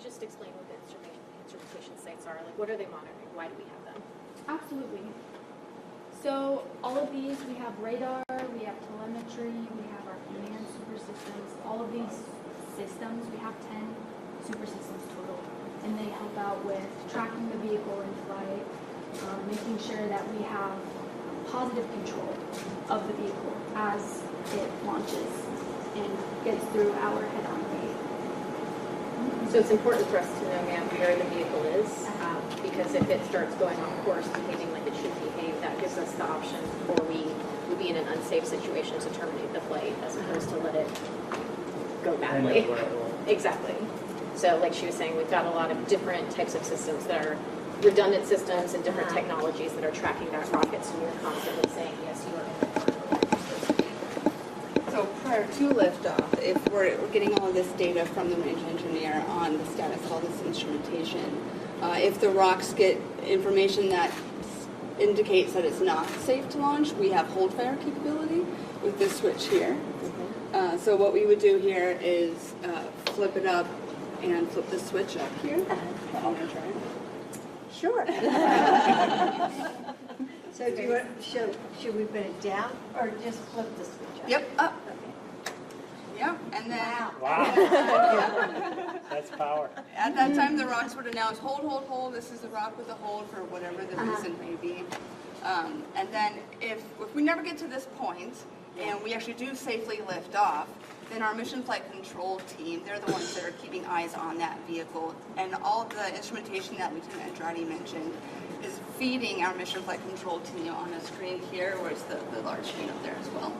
just explain what the instrumentation sites are? Like, what are they monitoring? Why do we have them? Absolutely. So all of these, we have radar, we have telemetry, we have our command super systems. All of these systems, we have 10 super systems total, and they help out with tracking the vehicle in flight, making sure that we have positive control of the vehicle as it launches and gets through our head-on gate. So it's important for us to know, ma'am, where the vehicle is, because if it starts going off course, behaving like it should behave, that gives us the option before we would be in an unsafe situation to terminate the flight, as opposed to let it go badly. Exactly. So like she was saying, we've got a lot of different types of systems that are redundant systems and different technologies that are tracking that rocket, so we're constantly saying, yes, you are in the. So prior to liftoff, if we're getting all of this data from the range engineer on the status of all this instrumentation, if the rocks get information that indicates that it's not safe to launch, we have hold fire capability with this switch here. So what we would do here is flip it up and flip the switch up here. I'm going to try it. Sure. So do you want, should we put it down or just flip the switch up? Yep, up. Okay. Yep, and then Wow. That's power. at that time the rocks would announce, hold, hold, hold, this is the rock with the hold for whatever the reason may be. And then if we never get to this point and we actually do safely lift off, then our mission flight control team, they're the ones that are keeping eyes on that vehicle, and all the instrumentation that Lieutenant Andrade mentioned is feeding our mission flight control team on a screen here, where it's the large screen up there as well.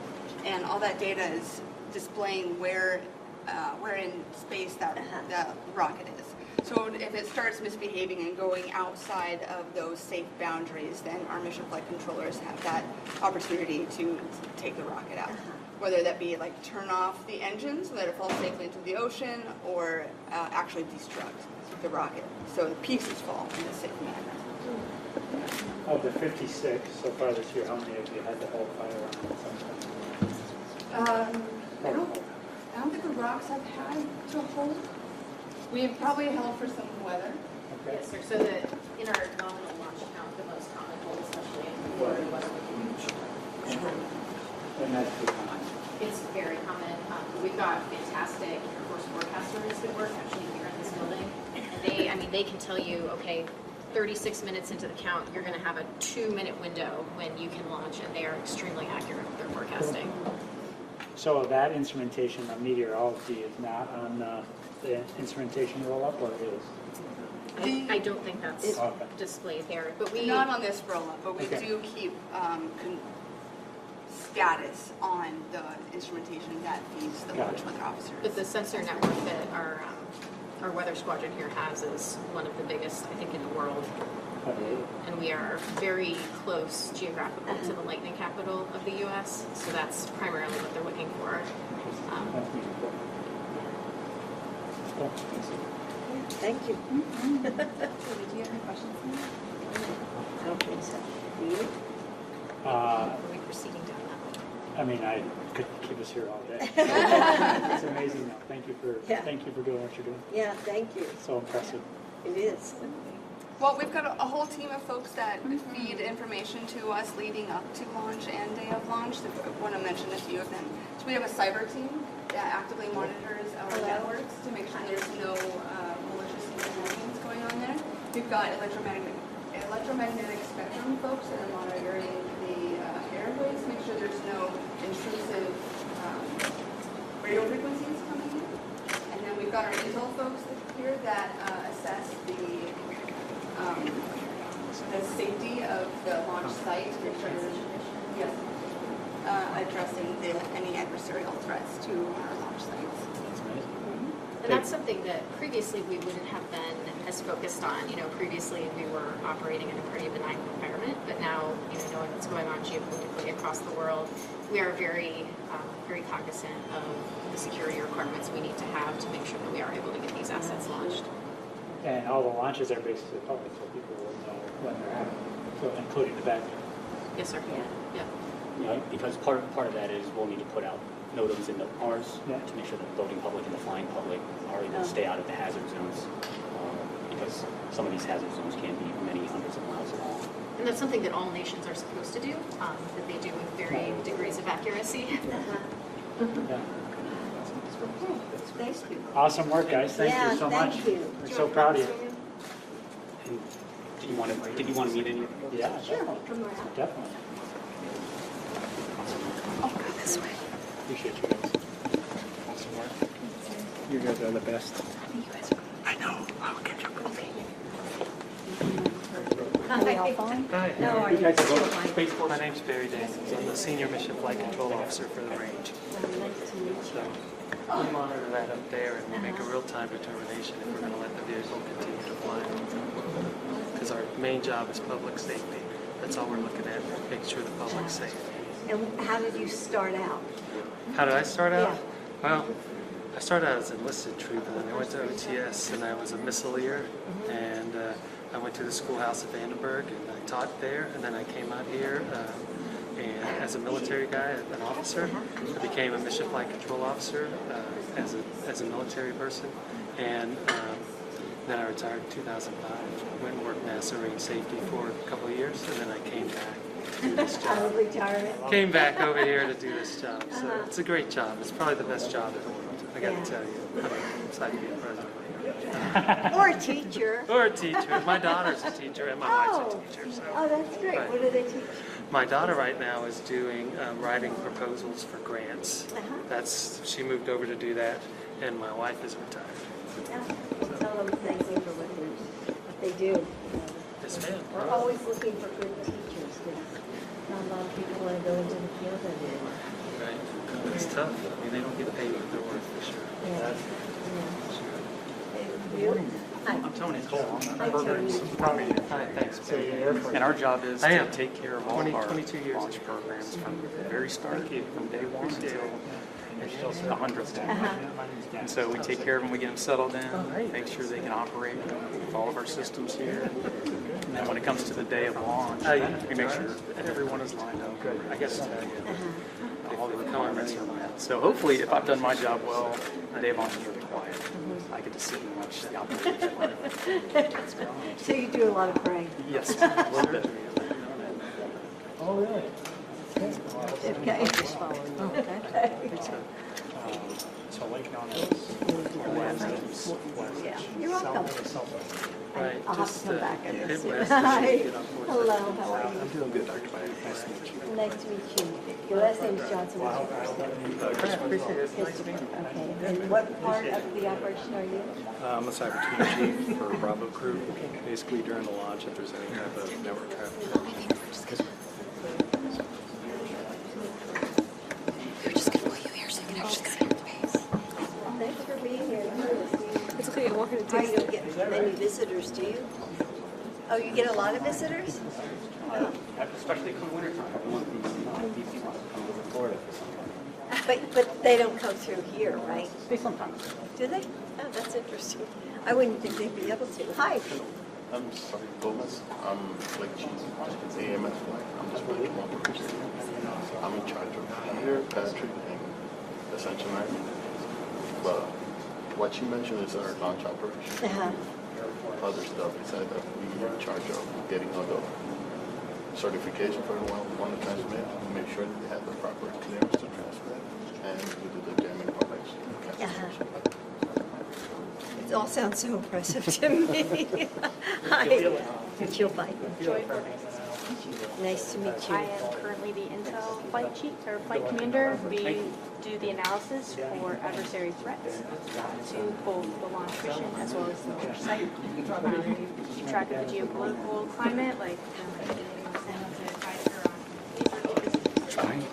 And all that data is displaying where in space that rocket is. So if it starts misbehaving and going outside of those safe boundaries, then our mission flight controllers have that opportunity to take the rocket out. Whether that be like turn off the engine so that it falls safely into the ocean, or actually destruct the rocket so the pieces fall in a safe manner. Of the 56 so far this year, how many of you had to hold fire on at some I don't think the rocks have had to hold. We've probably held for some weather. Okay. Yes, sir. So that in our nominal launch count, the most common hold, especially in Florida, was And that's the time. it's very common. We've got fantastic Air Force forecasters that work actually here in this building, and they can tell you, okay, 36 minutes into the count, you're going to have a 2-minute window when you can launch, and they are extremely accurate with their forecasting. So that instrumentation on meteorology is not on the instrumentation roll-up, or it is? I don't think that's Okay. displayed there, but we Not on this roll-up, but we Okay. do keep status on the instrumentation that feeds the Got launch it. weather officers. But the sensor network that our weather squadron here has is one of the biggest, I think, in the world. And we are very close geographically to the lightning capital of the U.S., so that's primarily what they're looking for. That's meaningful. Cool. Thank you. Did you have any questions? I don't think so. Do you? Are we proceeding down that way? I mean, I could keep us here all day. It's amazing though. Thank you for doing what you're doing. Yeah, thank you. So impressive. It is. Well, we've got a whole team of folks that feed information to us leading up to launch and day of launch. I want to mention a few of them. So we have a cyber team that actively monitors our networks to make sure there's no malicious shenanigans going on there. We've got electromagnetic spectrum folks that are monitoring the airways to make sure there's no intrusive radio frequencies coming in. And then we've got our intel folks here that assess the safety of the launch site, addressing any adversarial threats to our launch sites. That's amazing. And that's something that previously we wouldn't have been as focused on. Previously we were operating in a pretty benign environment, but now, knowing what's going on geopolitically across the world, we are very, very cognizant of the security requirements we need to have to make sure that we are able to get these assets launched. And all the launches are basically public, so people will know when they're happening, so including the back. Yes, sir. Yeah. Yep. you know, because part of that is we'll need to put out NOTAMs in the Rs Yeah. to make sure that the boating public and the flying public are able to stay out of the hazard zones, because some of these hazard zones can be many hundreds of miles long. And that's something that all nations are supposed to do, that they do with varying degrees of accuracy. Yeah. Okay, thank you. Awesome work, guys. Thank you so much. Thank you. We're so proud of you. And did you want to meet any? Yeah, Sure, come around. definitely. Appreciate you guys. Awesome work. You guys are the best. No, You guys are both fine. My name's Barry Denis. I'm the Senior Mission Flight Control Officer for the range. Nice to meet So we'll monitor that up there and we'll make a real-time determination if we're going to let the vehicle continue to fly. Because our main job is public safety. That's all we're looking at, making sure the public's safe. And how did you start out? How did I start out? Yeah. Well, I started out as an enlisted trooper, then I went to OTS and I was a missileer, and I went to the schoolhouse at Vandenberg and I taught there, and then I came out here and as a military guy, an officer, I became a mission flight control officer as a military person, and then I retired in 2005. Went and worked NASA range safety for a couple of years, and then I came back to do this Out job. of retirement? Came back over here to do this job. So it's a great job. It's probably the best job in the world. I got to tell you. It's like being president. Or a teacher? Or a teacher. My daughter's a teacher and my wife's a teacher. So Oh, that's great. Right. What do they teach? my daughter right now is doing writing proposals for grants. She moved over to do that, and my wife is retired. Yeah. Tell them thank you for what they do. Yes, ma'am. We're always looking for good teachers, because not a lot of people want to go into the field anymore. Right. It's tough. I mean, they don't get paid what they're worth for sure. Yeah. You? Hi. I'm Tony Cole. I'm Hi, a program Tony. superintendent. Hi, thanks. And our job is I am. to take care of all of our 22 years. launch programs from the very start, from day one Appreciate until it. the 100th day. And so we take care of them, we get them settled in, make sure they can operate with all of our systems here. And then when it comes to the day of launch, we make sure that everyone is lined up. I guess all the requirements are met. So hopefully, if I've done my job well, the day of launch is really quiet. I get to sit and watch the operation. So you do a lot of praying. Yes, a little bit. Oh, really? Okay. So Lake Donald's Yeah. You're welcome. Right. I'll have Just to come back and hit see. west. Hi. Get on board. Hello, how are you? I'm doing good, Dr. Biden. Nice to meet you. Nice to meet you. Your last name is Johnson. What's your first name? Appreciate it. Nice to meet you. Okay. And what part of the operation are you? I'm a cyber team chief for Bravo crew. Basically, during the launch, if there's any type of network traffic. Thanks for being here. It's okay, I'm walking Oh, you don't get many visitors, do you? Oh, you get a lot of visitors? Especially come wintertime. I want these people to come over to Florida for something. But they don't come through here, right? They sometimes. Do they? Oh, that's interesting. I wouldn't think they'd be able to. Hi. I'm sorry, Gomez. I'm like chief AMS flight. I'm just flying one person. I'm in charge of here, Patrick, and Ascension Night. But what you mentioned is our launch operation. Other stuff besides that, we are in charge of getting all the certification for the one to transmit. We make sure that they have the proper clearance to transmit, and we do the jamming operation. It all sounds so impressive to me. Hi. You'll fight. Nice to meet you. I am currently the Intel Flight Chief or Flight Commander. We do the analysis for adversary threats to both the launch mission as well as the launch site. Keep track of the geopolitical climate, like to guide her on.